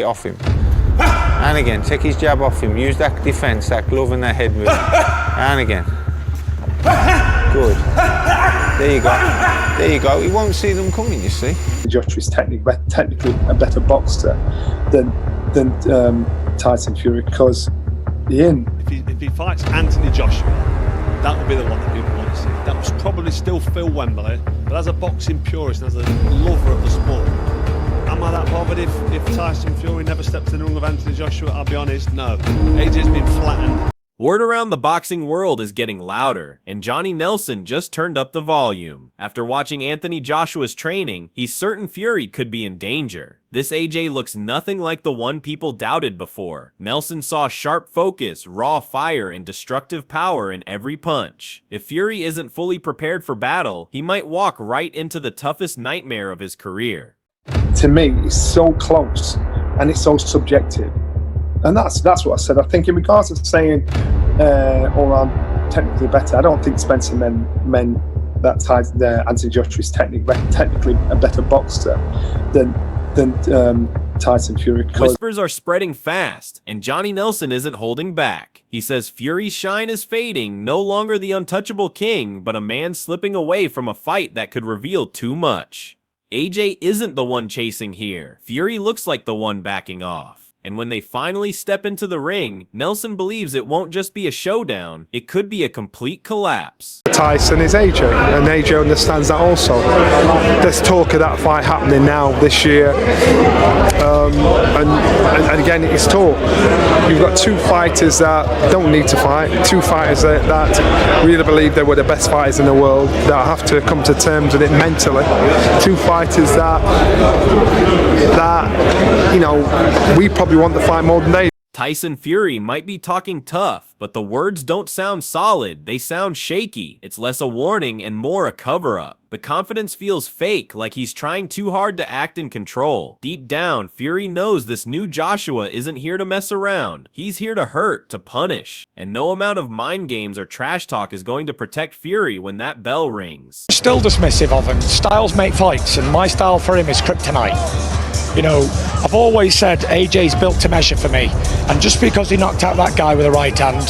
off him. And again, take his jab off him. Use that defence, that glove and that head move. And again. Good. There you go. There you go. He won't see them coming, you see. Joshua's technically a better boxer than Tyson Fury because if he fights Anthony Joshua, that would be the one that people want to see. That was probably still Phil Wembley, but as a boxing purist and as a lover of the sport, am I that bothered if Tyson Fury never stepped in the ring of Anthony Joshua? I'll be honest, no. AJ's been flattened. Word around the boxing world is getting louder, and Johnny Nelson just turned up the volume. After watching Anthony Joshua's training, he's certain Fury could be in danger. This AJ looks nothing like the one people doubted before. Nelson saw sharp focus, raw fire, and destructive power in every punch. If Fury isn't fully prepared for battle, he might walk right into the toughest nightmare of his career. To me, it's so close and it's so subjective. And that's what I said. I think in regards to saying all I'm technically better, I don't think Spencer meant that Anthony Joshua is technically a better boxer than Tyson Fury. Whispers are spreading fast, and Johnny Nelson isn't holding back. He says Fury's shine is fading, no longer the untouchable king, but a man slipping away from a fight that could reveal too much. AJ isn't the one chasing here. Fury looks like the one backing off. And when they finally step into the ring, Nelson believes it won't just be a showdown, it could be a complete collapse. Tyson is AJ, and AJ understands that also. There's talk of that fight happening now this year, and again it's talk. You've got two fighters that don't need to fight, two fighters that really believe they were the best fighters in the world, that have to come to terms with it mentally. Two fighters that you know, we probably want the fight more than they. Tyson Fury might be talking tough, but the words don't sound solid, they sound shaky. It's less a warning and more a cover-up. The confidence feels fake, like he's trying too hard to act in control. Deep down, Fury knows this new Joshua isn't here to mess around. He's here to hurt, to punish. And no amount of mind games or trash talk is going to protect Fury when that bell rings. Still dismissive of him. Styles make fights, and my style for him is kryptonite. You know, I've always said AJ's built to measure for me, and just because he knocked out that guy with a right hand,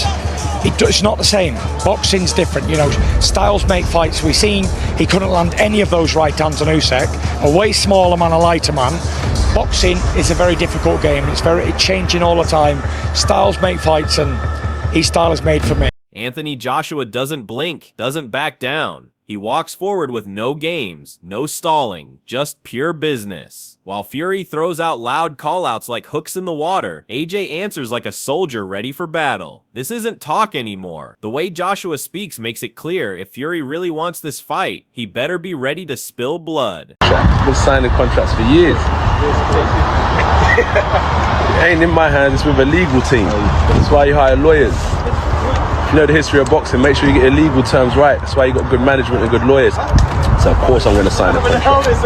it's not the same. Boxing's different, you know. Styles make fights. We've seen he couldn't land any of those right hands on Usyk. A way smaller man, a lighter man. Boxing is a very difficult game. It's changing all the time. Styles make fights, and his style is made for me. Anthony Joshua doesn't blink, doesn't back down. He walks forward with no games, no stalling, just pure business. While Fury throws out loud callouts like hooks in the water, AJ answers like a soldier ready for battle. This isn't talk anymore. The way Joshua speaks makes it clear if Fury really wants this fight, he better be ready to spill blood. I've been signing contracts for years. It ain't in my hands, it's with a legal team. That's why you hire lawyers. If you know the history of boxing, make sure you get your legal terms right. That's why you got good management and good lawyers. So of course I'm going to sign a contract.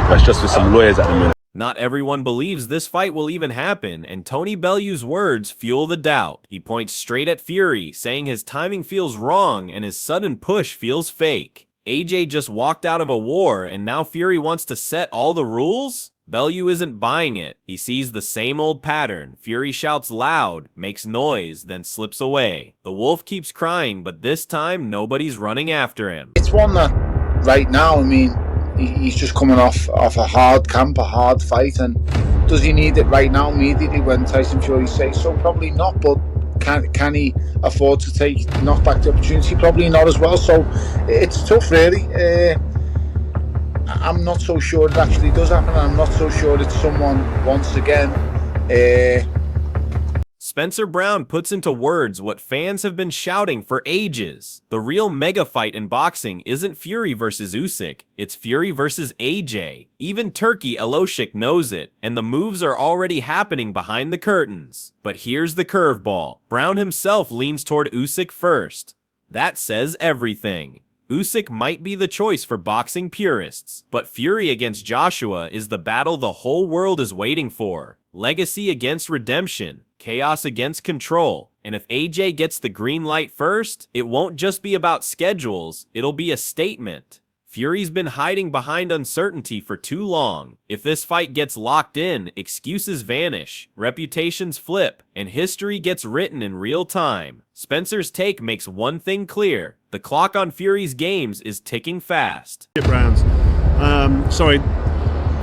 That's just with some lawyers at the minute. Not everyone believes this fight will even happen, and Tony Bellew's words fuel the doubt. He points straight at Fury, saying his timing feels wrong and his sudden push feels fake. AJ just walked out of a war, and now Fury wants to set all the rules? Bellew isn't buying it. He sees the same old pattern. Fury shouts loud, makes noise, then slips away. The wolf keeps crying, but this time nobody's running after him. It's one that right now, I mean, he's just coming off a hard camp, a hard fight, and does he need it right now immediately when Tyson Fury says so? Probably not, but can he afford to knock back the opportunity? Probably not as well, so it's tough really. I'm not so sure it actually does happen. I'm not so sure that someone once again. Spencer Brown puts into words what fans have been shouting for ages. The real mega fight in boxing isn't Fury versus Usyk, it's Fury versus AJ. Even Turkey Aloshik knows it, and the moves are already happening behind the curtains. But here's the curveball. Brown himself leans toward Usyk first. That says everything. Usyk might be the choice for boxing purists, but Fury against Joshua is the battle the whole world is waiting for. Legacy against redemption, chaos against control. And if AJ gets the green light first, it won't just be about schedules, it'll be a statement. Fury's been hiding behind uncertainty for too long. If this fight gets locked in, excuses vanish, reputations flip, and history gets written in real time. Spencer's take makes one thing clear. The clock on Fury's games is ticking fast. Rounds.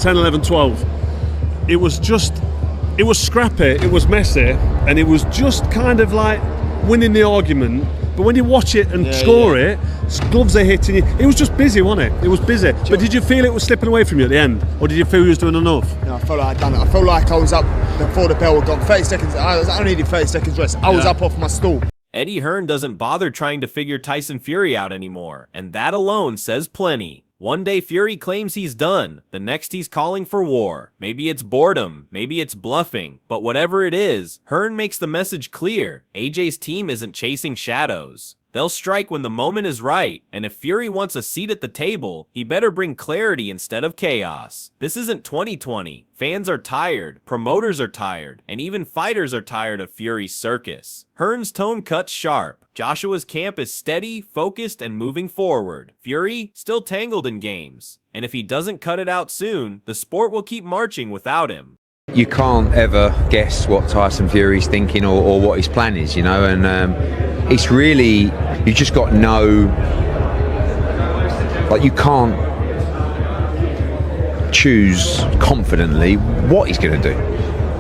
10, 11, 12. It was scrappy, it was messy, and it was just kind of like winning the argument. But when you watch it and score it, gloves are hitting you. It was just busy, wasn't it? It was busy. But did you feel it was slipping away from you at the end? Or did you feel you was doing enough? No, I felt like I'd done it. I felt like I was up before the bell had gone. 30 seconds. I needed 30 seconds rest. I was up off my stool. Eddie Hearn doesn't bother trying to figure Tyson Fury out anymore, and that alone says plenty. One day Fury claims he's done, the next he's calling for war. Maybe it's boredom, maybe it's bluffing, but whatever it is, Hearn makes the message clear. AJ's team isn't chasing shadows. They'll strike when the moment is right, and if Fury wants a seat at the table, he better bring clarity instead of chaos. This isn't 2020. Fans are tired, promoters are tired, and even fighters are tired of Fury's circus. Hearn's tone cuts sharp. Joshua's camp is steady, focused, and moving forward. Fury, still tangled in games. And if he doesn't cut it out soon, the sport will keep marching without him. You can't ever guess what Tyson Fury's thinking or what his plan is, and it's really, you just got no, like, you can't choose confidently what he's going to do.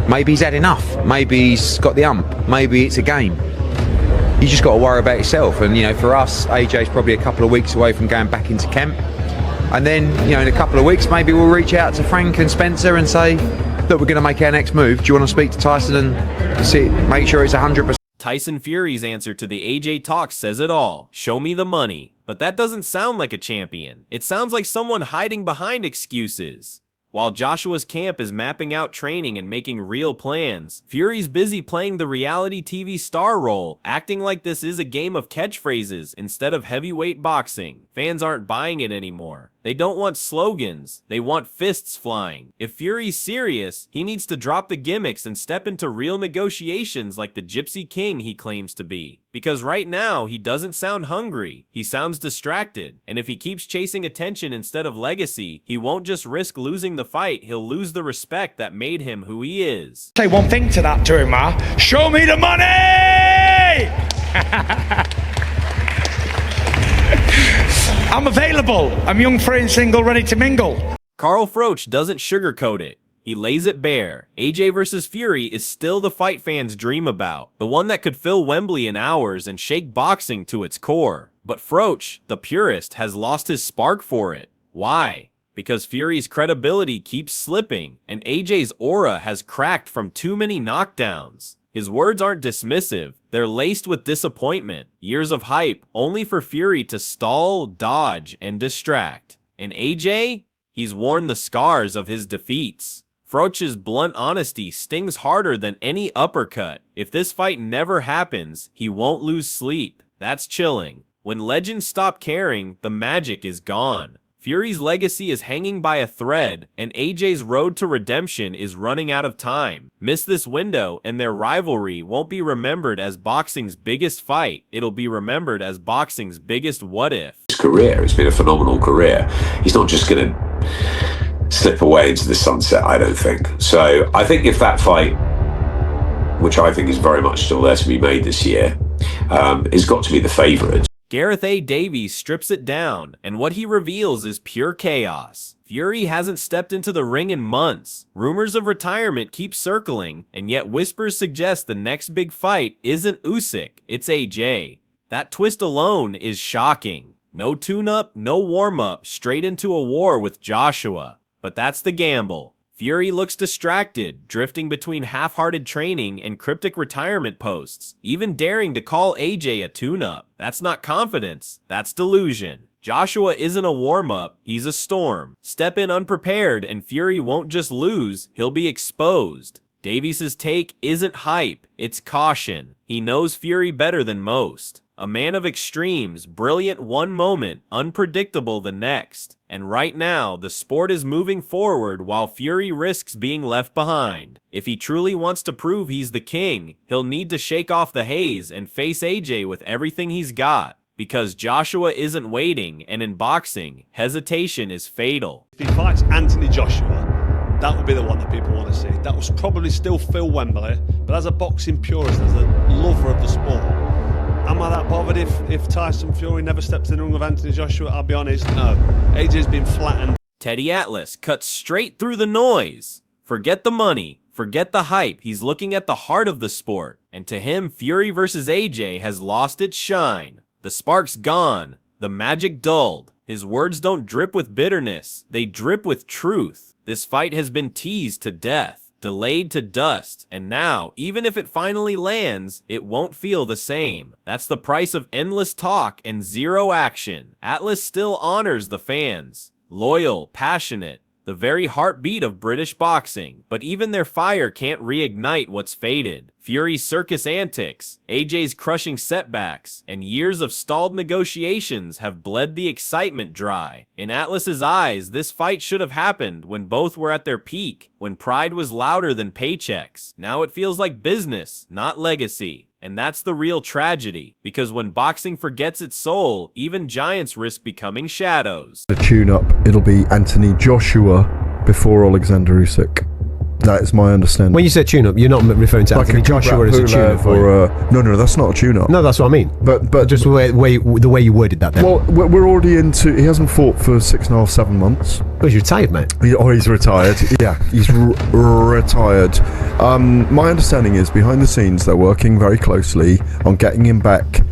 Maybe he's had enough, maybe he's got the hump, maybe it's a game. You just got to worry about yourself, and for us, AJ's probably a couple of weeks away from going back into camp, and then in a couple of weeks maybe we'll reach out to Frank and Spencer and say, look, we're going to make our next move. Do you want to speak to Tyson and see, make sure it's 100%? Tyson Fury's answer to the AJ talk says it all. Show me the money. But that doesn't sound like a champion. It sounds like someone hiding behind excuses. While Joshua's camp is mapping out training and making real plans, Fury's busy playing the reality TV star role, acting like this is a game of catchphrases instead of heavyweight boxing. Fans aren't buying it anymore. They don't want slogans, they want fists flying. If Fury's serious, he needs to drop the gimmicks and step into real negotiations like the Gypsy King he claims to be. Because right now, he doesn't sound hungry, he sounds distracted. And if he keeps chasing attention instead of legacy, he won't just risk losing the fight, he'll lose the respect that made him who he is. Say one thing to that to him, show me the money! I'm available. I'm young, free and single, ready to mingle. Carl Froch doesn't sugarcoat it. He lays it bare. AJ vs. Fury is still the fight fans dream about. The one that could fill Wembley in hours and shake boxing to its core. But Froch, the purist, has lost his spark for it. Why? Because Fury's credibility keeps slipping, and AJ's aura has cracked from too many knockdowns. His words aren't dismissive, they're laced with disappointment, years of hype, only for Fury to stall, dodge, and distract. And AJ? He's worn the scars of his defeats. Froch's blunt honesty stings harder than any uppercut. If this fight never happens, he won't lose sleep. That's chilling. When legends stop caring, the magic is gone. Fury's legacy is hanging by a thread, and AJ's road to redemption is running out of time. Miss this window, and their rivalry won't be remembered as boxing's biggest fight. It'll be remembered as boxing's biggest what-if. His career, it's been a phenomenal career. He's not just going to slip away into the sunset, I don't think. So I think if that fight, which I think is very much still there to be made this year, has got to be the favourite. Gareth A. Davies strips it down, and what he reveals is pure chaos. Fury hasn't stepped into the ring in months. Rumors of retirement keep circling, and yet whispers suggest the next big fight isn't Usyk, it's AJ. That twist alone is shocking. No tune-up, no warm-up, straight into a war with Joshua. But that's the gamble. Fury looks distracted, drifting between half-hearted training and cryptic retirement posts, even daring to call AJ a tune-up. That's not confidence, that's delusion. Joshua isn't a warm-up, he's a storm. Step in unprepared and Fury won't just lose, he'll be exposed. Davies' take isn't hype, it's caution. He knows Fury better than most. A man of extremes, brilliant one moment, unpredictable the next. And right now, the sport is moving forward while Fury risks being left behind. If he truly wants to prove he's the king, he'll need to shake off the haze and face AJ with everything he's got. Because Joshua isn't waiting, and in boxing, hesitation is fatal. If he fights Anthony Joshua, that would be the one that people want to see. That was probably still Phil Wembley, but as a boxing purist, as a lover of the sport, am I that bothered if Tyson Fury never steps in the ring with Anthony Joshua? I'll be honest, no. AJ's been flattened. Teddy Atlas cuts straight through the noise. Forget the money, forget the hype, he's looking at the heart of the sport. And to him, Fury versus AJ has lost its shine. The spark's gone, the magic dulled. His words don't drip with bitterness, they drip with truth. This fight has been teased to death, delayed to dust, and now, even if it finally lands, it won't feel the same. That's the price of endless talk and zero action. Atlas still honors the fans. Loyal, passionate, the very heartbeat of British boxing. But even their fire can't reignite what's faded. Fury's circus antics, AJ's crushing setbacks, and years of stalled negotiations have bled the excitement dry. In Atlas's eyes, this fight should have happened when both were at their peak, when pride was louder than paychecks. Now it feels like business, not legacy. And that's the real tragedy, because when boxing forgets its soul, even giants risk becoming shadows. The tune-up, it'll be Anthony Joshua before Alexander Usyk. That is my understanding. When you say tune-up, you're not referring to Anthony Joshua as a tune-up, or no, that's not a tune-up. No, that's what I mean. But just the way you worded that. Then. Well, we're already into. He hasn't fought for 6.5, 7 months. Oh, he's retired, mate. He's retired. Yeah, he's retired. My understanding is behind the scenes they're working very closely on getting him back.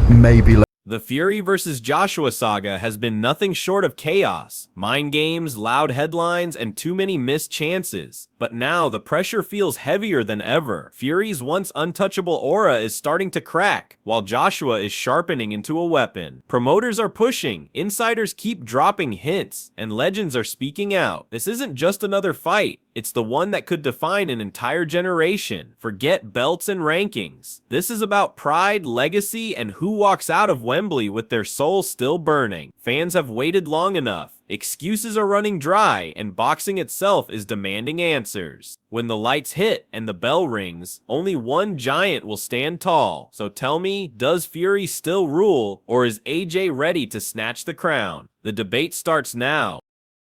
Maybe. The Fury versus Joshua saga has been nothing short of chaos, mind games, loud headlines, and too many missed chances. But now the pressure feels heavier than ever. Fury's once untouchable aura is starting to crack, while Joshua is sharpening into a weapon. Promoters are pushing, insiders keep dropping hints, and legends are speaking out. This isn't just another fight. It's the one that could define an entire generation. Forget belts and rankings. This is about pride, legacy, and who walks out of Wembley with their soul still burning. Fans have waited long enough. Excuses are running dry, and boxing itself is demanding answers. When the lights hit and the bell rings, only one giant will stand tall. So tell me, does Fury still rule, or is AJ ready to snatch the crown? The debate starts now.